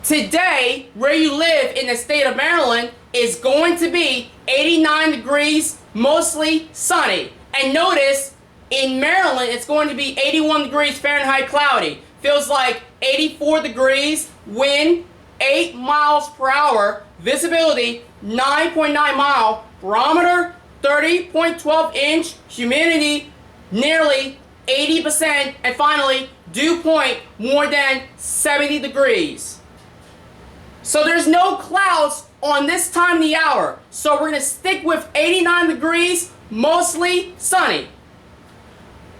Today, where you live in the state of Maryland, is going to be 89 degrees, mostly sunny. And notice, in Maryland, it's going to be 81 degrees Fahrenheit cloudy. Feels like 84 degrees, wind 8 miles per hour, visibility 9.9 mile, barometer 30.12 inch, humidity nearly 80%, and finally, dew point more than 70 degrees. So there's no clouds on this time of the hour. So we're going to stick with 89 degrees, mostly sunny.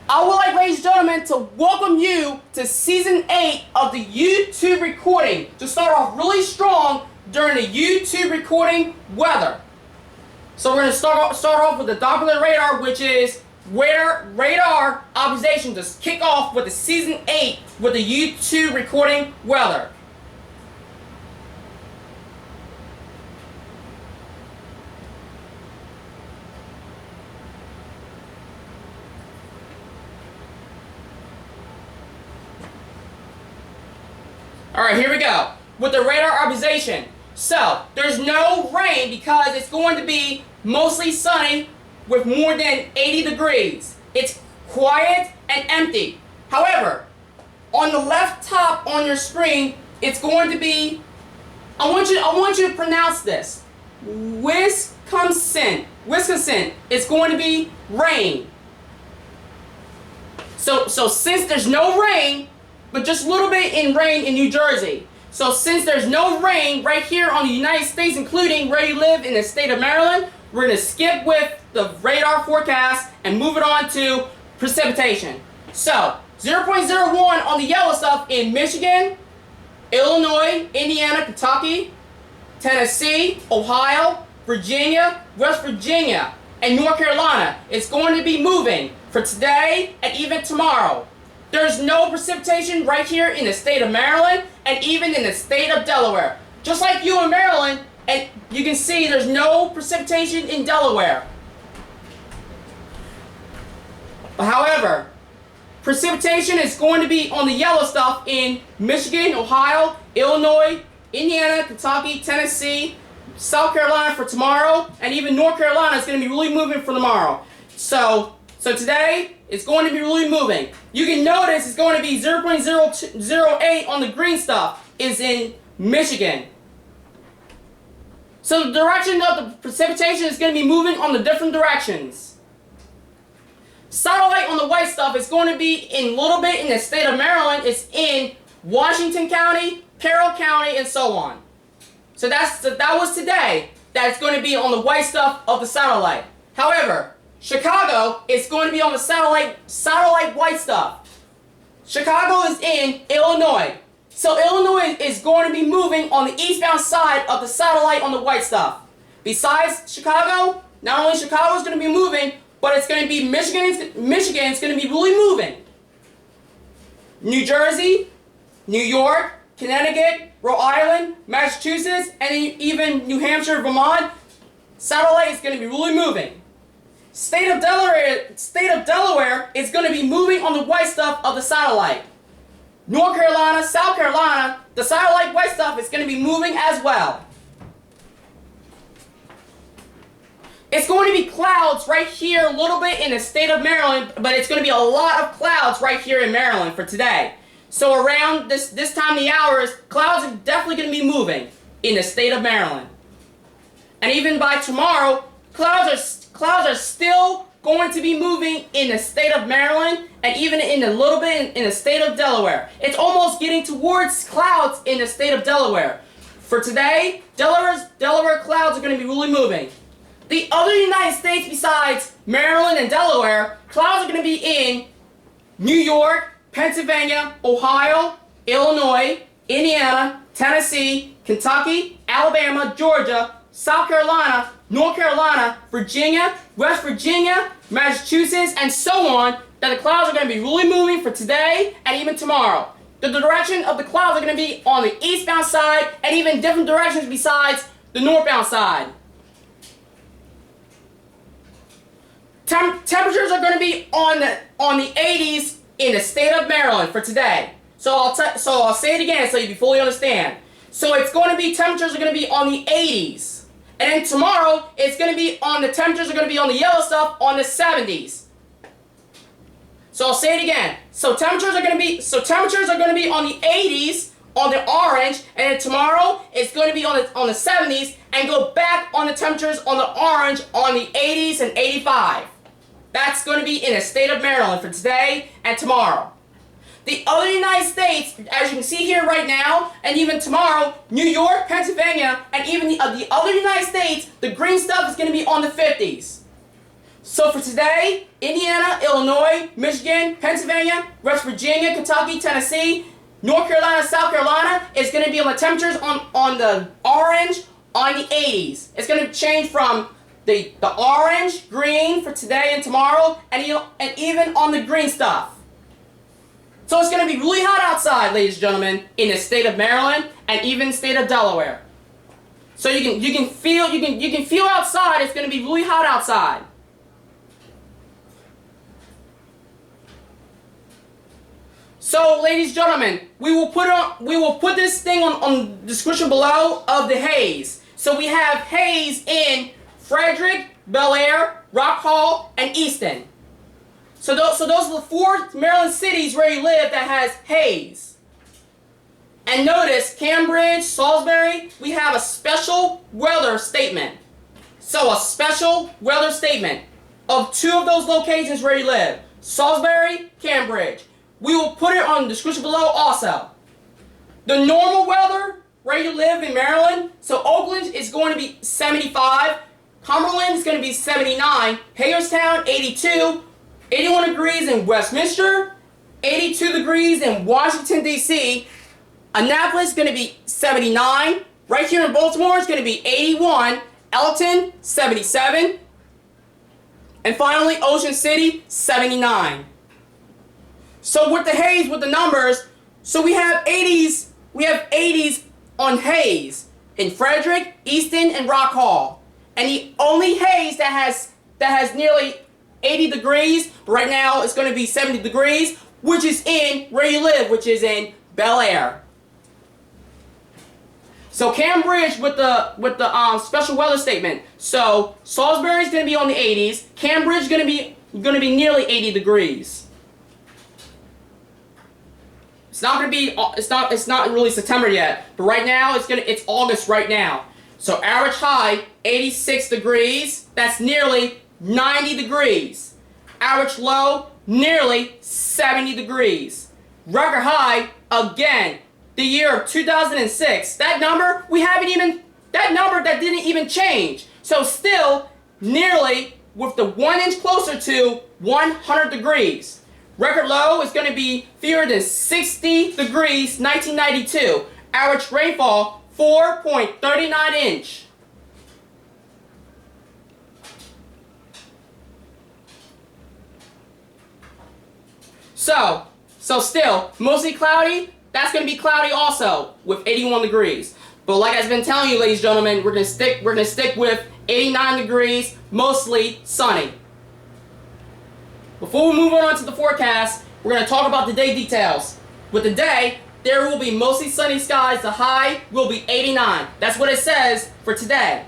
I would like, ladies and gentlemen, to welcome you to Season 8 of the YouTube recording. To start off really strong during the YouTube recording weather. So we're going to start off with the Doppler radar, which is where radar observation. Just kick off with the Season 8 with the YouTube recording weather. Alright, here we go. With the radar observation. So, there's no rain because it's going to be mostly sunny with more than 80 degrees. It's quiet and empty. However, on the left top on your screen, it's going to be, I want you to pronounce this. Wisconsin. It's going to be rain. So since there's no rain, but just a little bit in rain in New Jersey. So since there's no rain right here on the United States, including where you live in the state of Maryland, we're going to skip with the radar forecast and move it on to precipitation. So 0.01 on the yellow stuff in Michigan, Illinois, Indiana, Kentucky, Tennessee, Ohio, Virginia, West Virginia, and North Carolina. It's going to be moving for today and even tomorrow. There's no precipitation right here in the state of Maryland and even in the state of Delaware. Just like you in Maryland, and you can see there's no precipitation in Delaware. However, precipitation is going to be on the yellow stuff in Michigan, Ohio, Illinois, Indiana, Kentucky, Tennessee, South Carolina for tomorrow, and even North Carolina is going to be really moving for tomorrow. So today, it's going to be really moving. You can notice it's going to be 0.008 on the green stuff is in Michigan. So the direction of the precipitation is going to be moving on the different directions. Satellite on the white stuff is going to be in a little bit in the state of Maryland. It's in Washington County, Carroll County, and so on. So that was today. That's going to be on the white stuff of the satellite. However, Chicago is going to be on the satellite white stuff. Chicago is in Illinois. So Illinois is going to be moving on the eastbound side of the satellite on the white stuff. Besides Chicago, not only Chicago is going to be moving, but it's going to be Michigan is going to be really moving. New Jersey, New York, Connecticut, Rhode Island, Massachusetts, and even New Hampshire, Vermont, satellite is going to be really moving. State of Delaware is going to be moving on the white stuff of the satellite. North Carolina, South Carolina, the satellite white stuff is going to be moving as well. It's going to be clouds right here a little bit in the state of Maryland, but it's going to be a lot of clouds right here in Maryland for today. So around this time of the hours, clouds are definitely going to be moving in the state of Maryland. And even by tomorrow, clouds are still going to be moving in the state of Maryland and even in a little bit in the state of Delaware. It's almost getting towards clouds in the state of Delaware. For today, Delaware clouds are going to be really moving. The other United States besides Maryland and Delaware, clouds are going to be in New York, Pennsylvania, Ohio, Illinois, Indiana, Tennessee, Kentucky, Alabama, Georgia, South Carolina, North Carolina, Virginia, West Virginia, Massachusetts, and so on, that the clouds are going to be really moving for today and even tomorrow. The direction of the clouds are going to be on the eastbound side and even different directions besides the northbound side. Temperatures are going to be on the 80s in the state of Maryland for today. So I'll say it again so you fully understand. So it's going to be, temperatures are going to be on the 80s. And then tomorrow, it's going to be on, the temperatures are going to be on the yellow stuff on the 70s. So I'll say it again. So temperatures are going to be on the 80s on the orange, and then tomorrow it's going to be on the 70s, and go back on the temperatures on the orange on the 80s and 85. That's going to be in the state of Maryland for today and tomorrow. The other United States, as you can see here right now, and even tomorrow, New York, Pennsylvania, and even the other United States, the green stuff is going to be on the 50s. So for today, Indiana, Illinois, Michigan, Pennsylvania, West Virginia, Kentucky, Tennessee, North Carolina, South Carolina is going to be on the temperatures on the orange on the 80s. It's going to change from the orange, green for today and tomorrow, and even on the green stuff. So it's going to be really hot outside, ladies and gentlemen, in the state of Maryland and even the state of Delaware. So you can feel outside. It's going to be really hot outside. So, ladies and gentlemen, we will put this thing on the description below of the Haze. So we have Haze in Frederick, Bel Air, Rock Hall, and Easton. So those are the 4 Maryland cities where you live that has Haze. And notice, Cambridge, Sailsbury, we have a special weather statement. So a special weather statement of 2 of those locations where you live. Sailsbury, Cambridge. We will put it on the description below also. The normal weather where you live in Maryland, so Oakland is going to be 75, Cumberland is going to be 79, Hagerstown 82, 81 degrees in Westminster, 82 degrees in Washington, D.C., Annapolis is going to be 79, right here in Baltimore is going to be 81, Elton 77, and finally Ocean City 79. So with the Haze, with the numbers, so we have 80s on Haze in Frederick, Easton, and Rock Hall. And the only Haze that has nearly 80 degrees, but right now it's going to be 70 degrees, which is in where you live, which is in Bel Air. So Cambridge with the special weather statement. So Sailsbury is going to be on the 80s. Cambridge is going to be nearly 80 degrees. It's not going to be. It's not really September yet, but right now it's August right now. So average high 86 degrees. That's nearly 90 degrees. Average low nearly 70 degrees. Record high again. The year of 2006. That number that didn't even change. So still nearly with the 1 inch closer to 100 degrees. Record low is going to be fewer than 60 degrees, 1992. Average rainfall, 4.39 inch. So still, mostly cloudy. That's going to be cloudy also with 81 degrees. But like I've been telling you, ladies and gentlemen, we're going to stick with 89 degrees, mostly sunny. Before we move on to the forecast, we're going to talk about the day details. With the day, there will be mostly sunny skies. The high will be 89. That's what it says for today.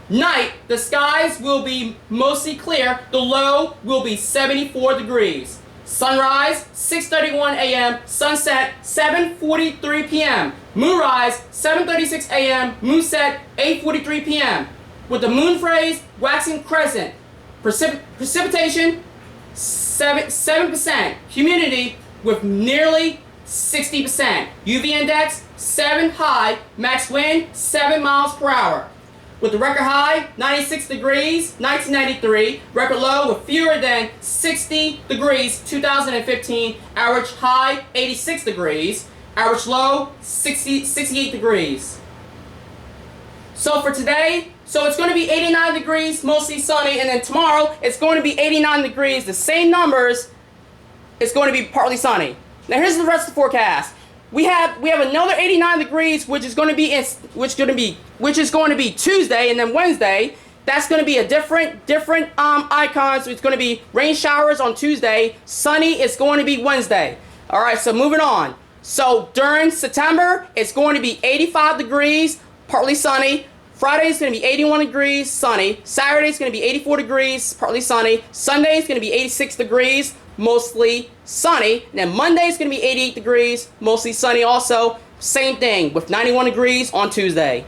Night, the skies will be mostly clear. The low will be 74 degrees. Sunrise, 6:31 a.m. Sunset, 7:43 p.m. Moonrise, 7:36 a.m. Moonset, 8:43 p.m. With the moon phase waxing crescent. Precipitation, 7%. Humidity with nearly 60%. UV index, 7 high. Max wind, 7 miles per hour. With the record high, 96 degrees, 1993. Record low with fewer than 60 degrees, 2015. Average high, 86 degrees. Average low, 68 degrees. So for today, it's going to be 89 degrees, mostly sunny. And then tomorrow, it's going to be 89 degrees. The same numbers. It's going to be partly sunny. Now here's the rest of the forecast. We have another 89 degrees, which is going to be Tuesday, and then Wednesday. That's going to be a different icon. So it's going to be rain showers on Tuesday. Sunny is going to be Wednesday. All right. So moving on. So during September, it's going to be 85 degrees, partly sunny. Friday is going to be 81 degrees, sunny. Saturday is going to be 84 degrees, partly sunny. Sunday is going to be 86 degrees, mostly sunny. And then Monday is going to be 88 degrees, mostly sunny also. Same thing with 91 degrees on Tuesday.